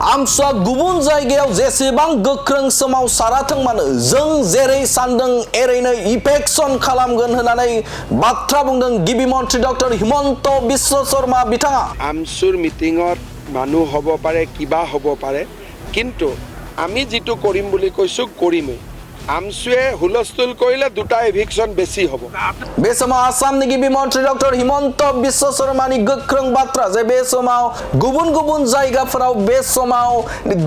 आमसुआ गुबुन जायगायाव जेसेबां गोख्रों सोमावसाराथों मानो जों जेरै सानदों एरैनो इफेक्शन खालामगोन होननानै बाथ्रा बुंदों गिबि मन्थ्रि डक्टर हिमन्त बिश्व शर्मा बिथाङा। आमसुर मिटिंत মানুহ হ'ব পাৰে কিবা হ'ব পাৰে কিন্তু আমি যেটো কৰিম বুলি কৈছো কৰিমেই आमसुए हुलस्थुल करिले दुटा एभिक्शन बेसी हबो बे समाव आसामनि गिबि मन्थ्रि डक्टर हिमन्त बिश्व शर्मानि गोख्रों बाथ्रा जे बे समाव गुबुन गुबुन जायगाफोराव बे समाव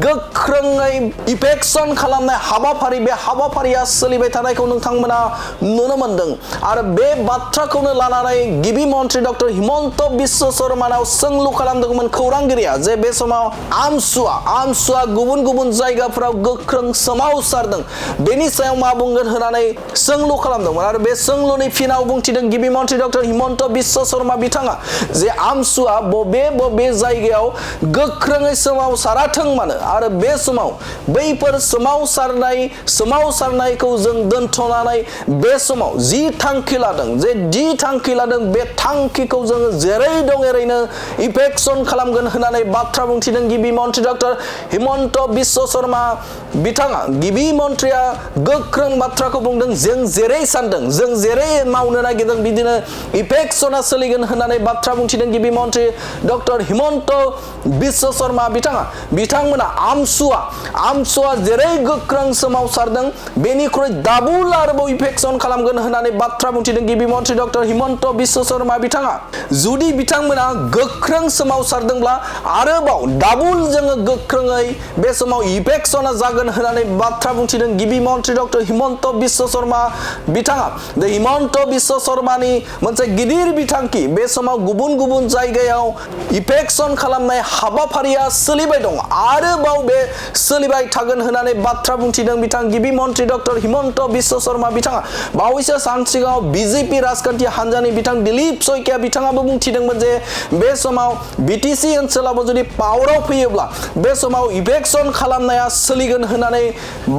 गोख्रोङै इफेक्शन खालामनाय हाबाफारि बे हाबाफारिया सोलिबाय थानायखौ नोंथांमोना नुनो मोनदों आरो बे बाथ्राखौनो लानानै गिबि मन्थ्रि डक्टर हिमन्त बिश्व शर्मानाव सोंलु खालामदोंमोन खौरांगिरिया जे बे समाव आमसुआ गुबुन गुबुन जायगाफोराव गोख्रों सोमावसारदों बेनि सायाव मा बुंगोन होननानै सोंलु खालामदोंमोन आरो बे सोंलुनि फिनाव बुंथिदों गिबि मन्थ्रि डक्टर हिमन्त बिश्व शर्मा बिथाङा जे आमसुआ बबे जायगायाव गोख्रोङै सोमावसाराथों मानो आरो बे समाव बैफोर सोमावसारनायखौ जों दोनथ'नानै बे समाव जि थांखि लादों बे थांखिखौ जों जेरै दं एरैनो इफेक्शन खालामगोन होननानै बाथ्रा बुंथिदों गिबि मन्थ्रि डक्टर हिमन्त बिश्व शर्मा बिथाङा। गिबि मन्थ्रिया गोख्रों बाथ्राखौ बुंदों जों जेरै सानदों जों जेरै मावनो नागिरदों बिदिनो इफेक्शना सोलिगोन होननानै बाथ्रा बुंथिदों गिबि मन्थ्रि डक्टर हिमन्त बिश्व शर्मा बिथांमोना आमसुआ जेरै गोख्रों सोमावसारदों बेनिख्रुइ डाबल आरोबाव इफेक्शन खालामगोन होननानै बाथ्रा बुंथिदों गिबि मन्थ्रि डक्टर हिमन्त बिश्व शर्मा बिथाङा। जुदि बिथांमोना गोख्रों सोमावसारदोंब्ला आरोबाव डाबल जोङो गोख्रोङै बे समाव इफेक्शना जागोन होननानै बाथ्रा बुंथिदों गिबि मन्थ्रि डक्टर हिमन्त बिश्व शर्मा बिथाङा। हिमन्त बिश्व शर्मानि मोनसे गिदिर बिथांखि बे समाव गुबुन गुबुन जायगायाव इफेक्शन खालामनाय हाबाफारिया सोलिबाय दं आरोबाव बे सोलिबाय थागोन होननानै बाथ्रा बुंथिदों बिथां गिबि मन्थ्रि डक्टर हिमन्त बिश्व शर्मा बिथाङा। बावैसो सान सिगाङाव बिजेपि राजखान्थि हान्जानि बिथां दिलीप सयकिया बिथाङाबो बुंथिदोंमोन जे बे समाव बिटिसि ओनसोलावबो जुदि पावाराव फैयोब्ला बे समाव इफेक्शन खालामनाया सोलिगोन होननानै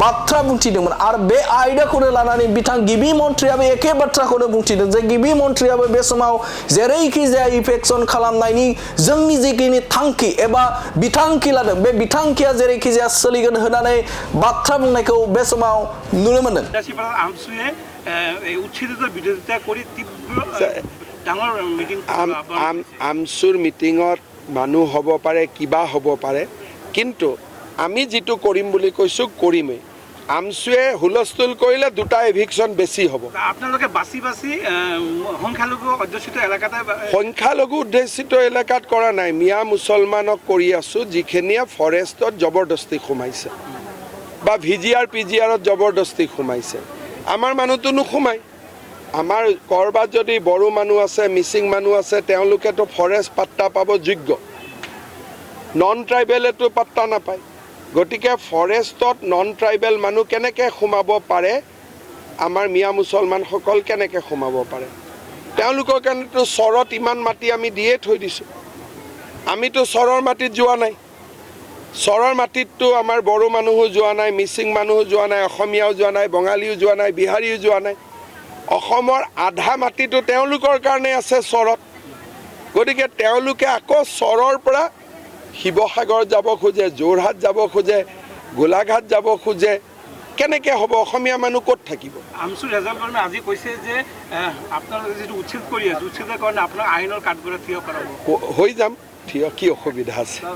बाथ्रा बुंथिदोंमोन आरो बे आयदाखौनो लानानै बिथां गिबि मन्थ्रियाबो एखे बाथ्राखौनो बुंथिदों जे गिबि मन्थ्रियाबो बे समाव जेरैखि जाया इफेक्शन खालामनायनि जोंनि जिखिनि थांखि एबा बिथांखि लादों बे बिथांखिया जेरैखि जाया सोलिगोन होननानै बाथ्रा बुंनायखौ बे समाव नुनो मोनदों। आमसुर मिटिंत মানুহ হ'ব পাৰে কিবা হ'ব পাৰে কিন্তু আমি যেটো কৰিম বুলি কৈছো কৰিমেই आमसुए हुलस्थुल करिले दुटा एभिक्शन बेसी हबो आपनालोके बासी संख्यालघु उद्देशित एलेकात करा नाइ मिया मुसलमानक करि आसु जिखिनिया फरेस्टत जबरदस्ती खुमाइছে बा ভিজিআর পিজিআরত जबरदस्ती खुमाइছে आमार मानुतो नुखुमाय आमार करबात जदि बड़ो मानु आछे मिसिं मानु आछे तेनलोके तो फरेस्ट पाट्टा पाबो योग्य नन ट्राइबेलेतो पाट्टा नापाय गतिके फरेस्टत नन ट्राइबेल मानु केनेके खुमाब पारे आमार मिया मुसलमान सकल केनेके खुमाब पारे तेनलोকৰ কাৰণেতো চৰত ইমান মাটি আমি দিয়ে থৈ দিছো আমিতো চৰৰ মাটিত যোৱা নাই চৰৰ মাটিততো আমাৰ বড়ো মানুহো যোৱা নাই মিচিং মানুহো যোৱা নাই অসমীয়াও যোৱা নাই বঙালীও যোৱা নাই বিহাৰীও যোৱা নাই অসমৰ আধা মাটিতো তেনলোকৰ কাৰণে আছে চৰত গতিকে তেনলোকে আকৌ চৰৰ পৰা শিৱসাগৰ যাব খোজে যোৰহাট যাব খোজে গোলাঘাট যাব খোজে কেনেকে হ'ব অসমীয়া মানুহ ক'ত থাকিব। আমসু ৰেজাল্ট কাৰণে আজি কৈছে যে আপোনালোকে যেটো উচ্ছেদ কৰি আছে উচ্ছেদৰ কাৰণে আপোনাক আইনৰ কাঠগড়াত থিয় কৰাব হৈ যাম থিয় কি অসুবিধা আছে।